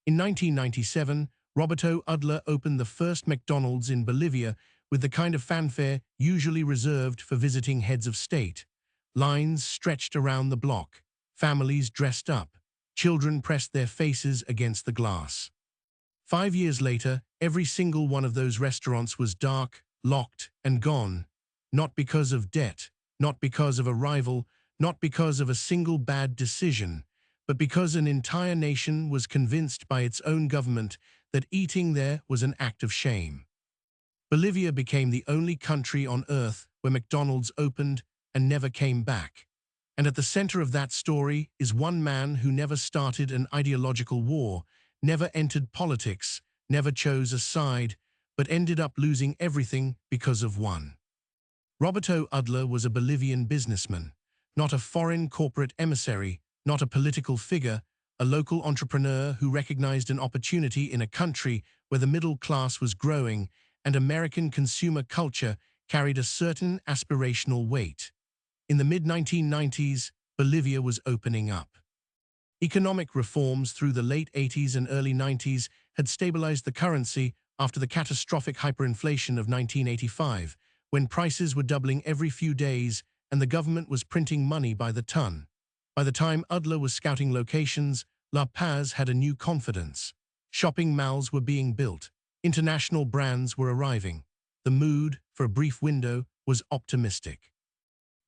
In 1997, Roberto Udler opened the first McDonald's in Bolivia with the kind of fanfare usually reserved for visiting heads of state. Lines stretched around the block, families dressed up, children pressed their faces against the glass. 5 years later, every single one of those restaurants was dark, locked, and gone. Not because of debt, not because of a rival, not because of a single bad decision, but because an entire nation was convinced by its own government that eating there was an act of shame. Bolivia became the only country on earth where McDonald's opened and never came back. And at the center of that story is one man who never started an ideological war, never entered politics, never chose a side, but ended up losing everything because of one. Roberto Udler was a Bolivian businessman, not a foreign corporate emissary, not a political figure, a local entrepreneur who recognized an opportunity in a country where the middle class was growing and American consumer culture carried a certain aspirational weight. In the mid-1990s, Bolivia was opening up. Economic reforms through the late 80s and early 90s had stabilized the currency after the catastrophic hyperinflation of 1985, when prices were doubling every few days and the government was printing money by the ton. By the time Udler was scouting locations, La Paz had a new confidence. Shopping malls were being built. International brands were arriving. The mood, for a brief window, was optimistic.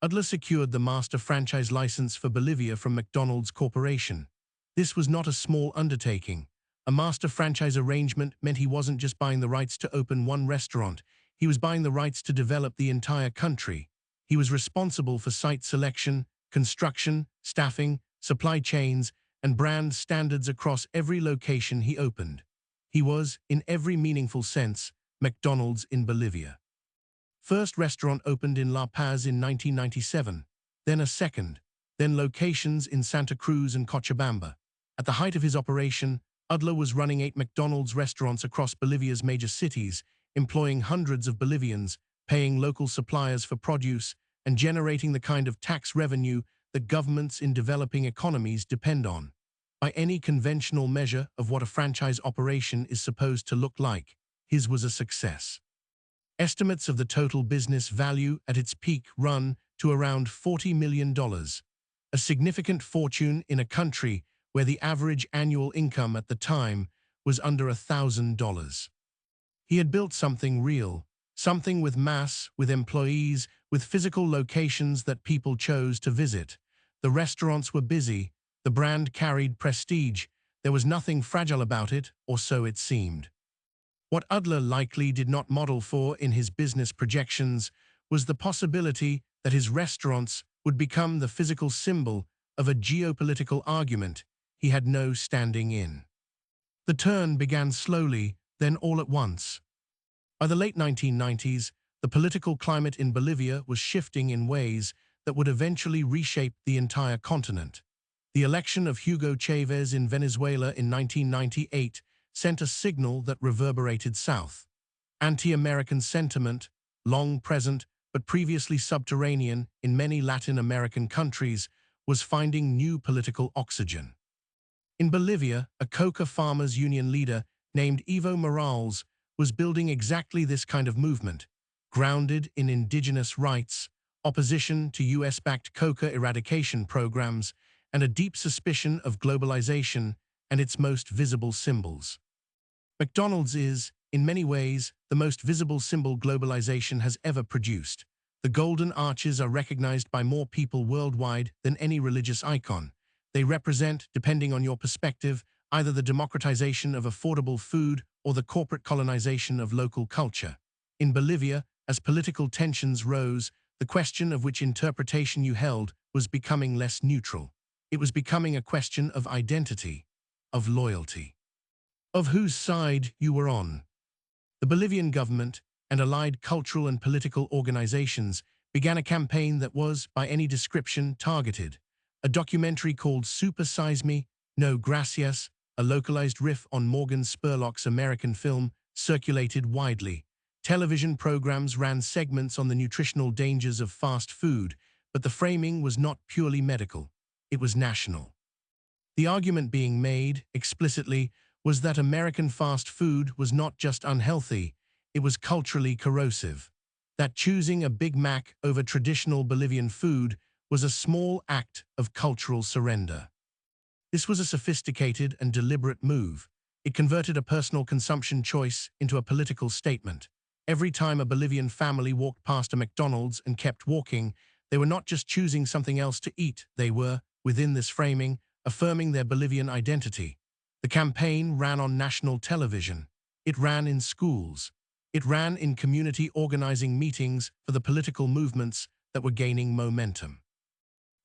Udler secured the master franchise license for Bolivia from McDonald's Corporation. This was not a small undertaking. A master franchise arrangement meant he wasn't just buying the rights to open one restaurant, he was buying the rights to develop the entire country. He was responsible for site selection, construction, staffing, supply chains, and brand standards across every location he opened. He was, in every meaningful sense, McDonald's in Bolivia. First restaurant opened in La Paz in 1997, then a second, then locations in Santa Cruz and Cochabamba. At the height of his operation, Udler was running 8 McDonald's restaurants across Bolivia's major cities, employing hundreds of Bolivians, paying local suppliers for produce, and generating the kind of tax revenue that governments in developing economies depend on. By any conventional measure of what a franchise operation is supposed to look like, his was a success. Estimates of the total business value at its peak run to around $40 million, a significant fortune in a country where the average annual income at the time was under $1,000. He had built something real, something with mass, with employees, with physical locations that people chose to visit. The restaurants were busy, the brand carried prestige, there was nothing fragile about it, or so it seemed. What Udler likely did not model for in his business projections was the possibility that his restaurants would become the physical symbol of a geopolitical argument he had no standing in. The turn began slowly, then all at once. By the late 1990s, the political climate in Bolivia was shifting in ways that would eventually reshape the entire continent. The election of Hugo Chavez in Venezuela in 1998 sent a signal that reverberated south. Anti-American sentiment, long present but previously subterranean in many Latin American countries, was finding new political oxygen. In Bolivia, a coca farmers' union leader named Evo Morales was building exactly this kind of movement, grounded in indigenous rights, opposition to US-backed coca eradication programs, and a deep suspicion of globalization and its most visible symbols. McDonald's is, in many ways, the most visible symbol globalization has ever produced. The golden arches are recognized by more people worldwide than any religious icon. They represent, depending on your perspective, either the democratization of affordable food or the corporate colonization of local culture. In Bolivia, as political tensions rose, the question of which interpretation you held was becoming less neutral. It was becoming a question of identity, of loyalty, of whose side you were on. The Bolivian government and allied cultural and political organizations began a campaign that was, by any description, targeted. A documentary called Super Size Me, No Gracias, a localized riff on Morgan Spurlock's American film, circulated widely. Television programs ran segments on the nutritional dangers of fast food, but the framing was not purely medical. It was national. The argument being made, explicitly, was that American fast food was not just unhealthy, it was culturally corrosive. That choosing a Big Mac over traditional Bolivian food was a small act of cultural surrender. This was a sophisticated and deliberate move. It converted a personal consumption choice into a political statement. Every time a Bolivian family walked past a McDonald's and kept walking, they were not just choosing something else to eat, they were, within this framing, affirming their Bolivian identity. The campaign ran on national television. It ran in schools. It ran in community organizing meetings for the political movements that were gaining momentum.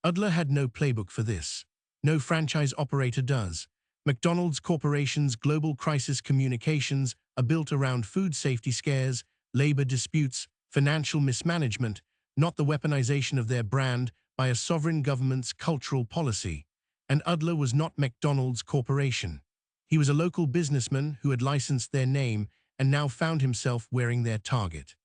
Udler had no playbook for this. No franchise operator does. McDonald's Corporation's global crisis communications are built around food safety scares, labor disputes, financial mismanagement, not the weaponization of their brand by a sovereign government's cultural policy. And Udler was not McDonald's Corporation. He was a local businessman who had licensed their name and now found himself wearing their target.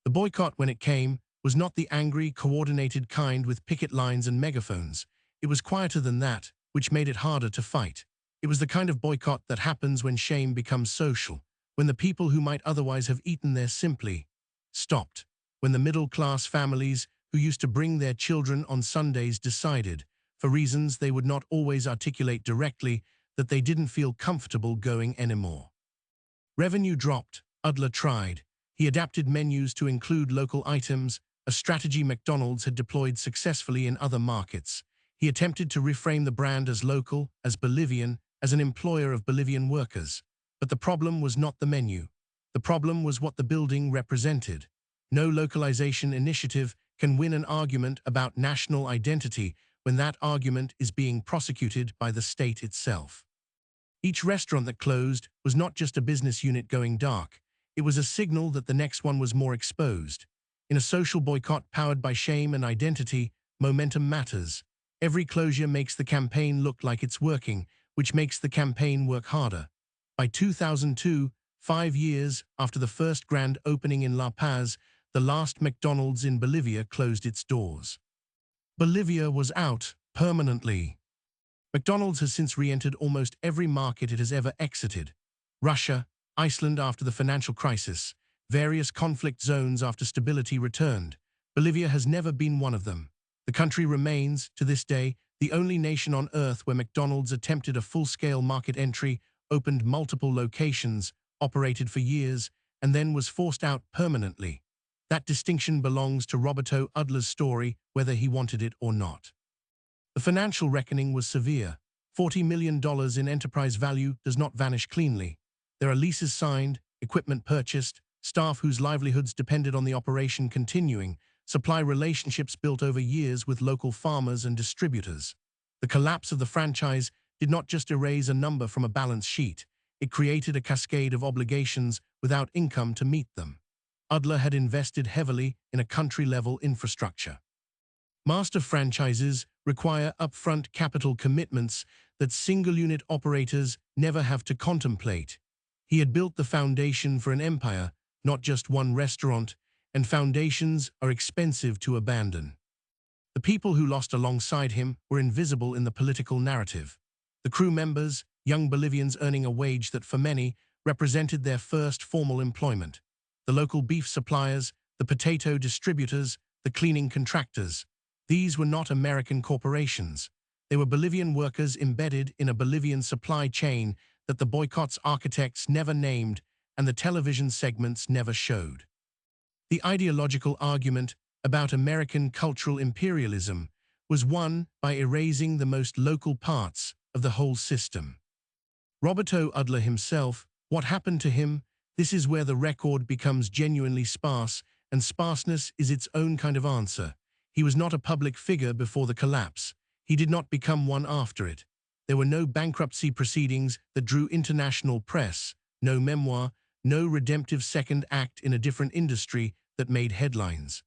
The boycott, when it came, was not the angry, coordinated kind with picket lines and megaphones. It was quieter than that, which made it harder to fight. It was the kind of boycott that happens when shame becomes social, when the people who might otherwise have eaten there simply stopped, when the middle-class families who used to bring their children on Sundays decided, for reasons they would not always articulate directly, that they didn't feel comfortable going anymore. Revenue dropped. Udler tried. He adapted menus to include local items, a strategy McDonald's had deployed successfully in other markets. He attempted to reframe the brand as local, as Bolivian, as an employer of Bolivian workers. But the problem was not the menu. The problem was what the building represented. No localization initiative can win an argument about national identity when that argument is being prosecuted by the state itself. Each restaurant that closed was not just a business unit going dark. It was a signal that the next one was more exposed. In a social boycott powered by shame and identity, momentum matters. Every closure makes the campaign look like it's working, which makes the campaign work harder. By 2002, 5 years after the first grand opening in La Paz, the last McDonald's in Bolivia closed its doors. Bolivia was out permanently. McDonald's has since re-entered almost every market it has ever exited. Russia, Iceland after the financial crisis, various conflict zones after stability returned. Bolivia has never been one of them. The country remains, to this day, the only nation on earth where McDonald's attempted a full-scale market entry, opened multiple locations, operated for years, and then was forced out permanently. That distinction belongs to Roberto Udler's story, whether he wanted it or not. The financial reckoning was severe. $40 million in enterprise value does not vanish cleanly. There are leases signed, equipment purchased, staff whose livelihoods depended on the operation continuing, supply relationships built over years with local farmers and distributors. The collapse of the franchise did not just erase a number from a balance sheet. It created a cascade of obligations without income to meet them. Udler had invested heavily in a country-level infrastructure. Master franchises require upfront capital commitments that single-unit operators never have to contemplate. He had built the foundation for an empire, not just one restaurant, and foundations are expensive to abandon. The people who lost alongside him were invisible in the political narrative. The crew members, young Bolivians earning a wage that for many represented their first formal employment. The local beef suppliers, the potato distributors, the cleaning contractors. These were not American corporations. They were Bolivian workers embedded in a Bolivian supply chain that the boycott's architects never named and the television segments never showed. The ideological argument about American cultural imperialism was won by erasing the most local parts of the whole system. Roberto Udler himself, what happened to him? This is where the record becomes genuinely sparse, and sparseness is its own kind of answer. He was not a public figure before the collapse. He did not become one after it. There were no bankruptcy proceedings that drew international press, no memoir, no redemptive second act in a different industry that made headlines.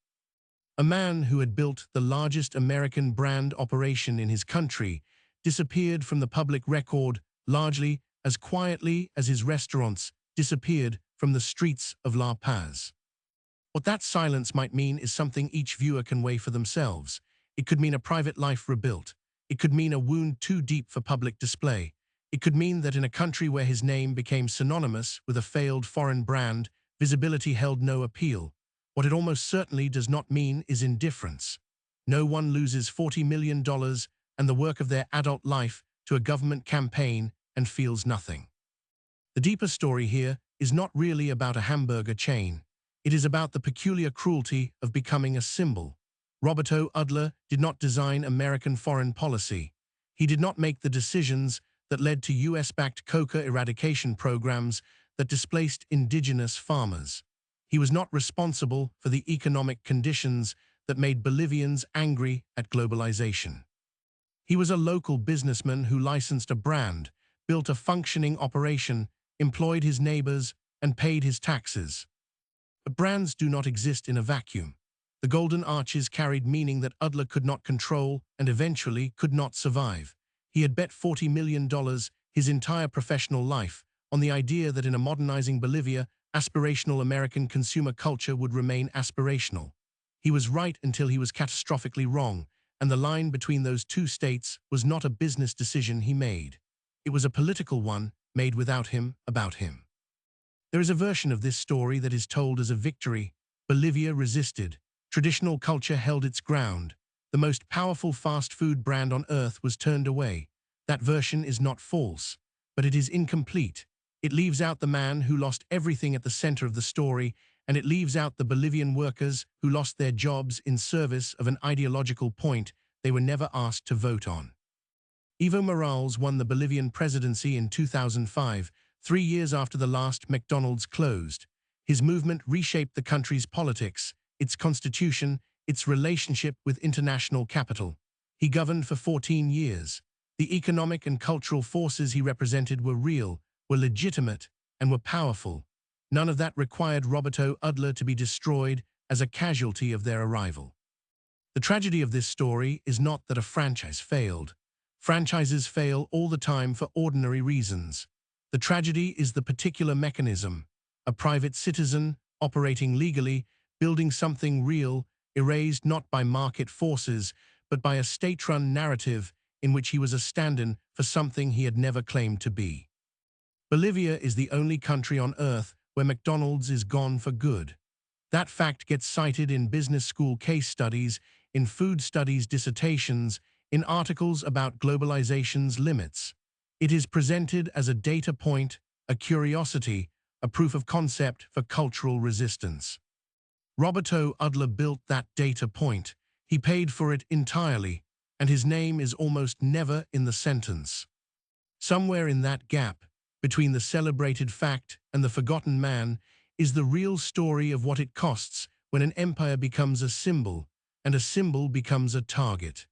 A man who had built the largest American brand operation in his country disappeared from the public record largely as quietly as his restaurants disappeared from the streets of La Paz. What that silence might mean is something each viewer can weigh for themselves. It could mean a private life rebuilt. It could mean a wound too deep for public display. It could mean that in a country where his name became synonymous with a failed foreign brand, visibility held no appeal. What it almost certainly does not mean is indifference. No one loses $40 million and the work of their adult life to a government campaign and feels nothing. The deeper story here is not really about a hamburger chain. It is about the peculiar cruelty of becoming a symbol. Roberto Udler did not design American foreign policy. He did not make the decisions that led to US-backed coca eradication programs that displaced indigenous farmers. He was not responsible for the economic conditions that made Bolivians angry at globalization. He was a local businessman who licensed a brand, built a functioning operation, employed his neighbors, and paid his taxes. But brands do not exist in a vacuum. The Golden Arches carried meaning that Udler could not control and eventually could not survive. He had bet $40 million, his entire professional life, on the idea that in a modernizing Bolivia, aspirational American consumer culture would remain aspirational. He was right until he was catastrophically wrong, and the line between those two states was not a business decision he made. It was a political one, made without him, about him. There is a version of this story that is told as a victory. Bolivia resisted. Traditional culture held its ground. The most powerful fast food brand on earth was turned away. That version is not false, but it is incomplete. It leaves out the man who lost everything at the center of the story, and it leaves out the Bolivian workers who lost their jobs in service of an ideological point they were never asked to vote on. Evo Morales won the Bolivian presidency in 2005, 3 years after the last McDonald's closed. His movement reshaped the country's politics, its constitution, its relationship with international capital. He governed for 14 years. The economic and cultural forces he represented were real, were legitimate, and were powerful. None of that required Roberto Udler to be destroyed as a casualty of their arrival. The tragedy of this story is not that a franchise failed. Franchises fail all the time for ordinary reasons. The tragedy is the particular mechanism, a private citizen operating legally, building something real, erased not by market forces, but by a state-run narrative in which he was a stand-in for something he had never claimed to be. Bolivia is the only country on earth where McDonald's is gone for good. That fact gets cited in business school case studies, in food studies dissertations, in articles about globalization's limits. It is presented as a data point, a curiosity, a proof of concept for cultural resistance. Roberto Udler built that data point. He paid for it entirely, and his name is almost never in the sentence. Somewhere in that gap, between the celebrated fact and the forgotten man, is the real story of what it costs when an empire becomes a symbol, and a symbol becomes a target.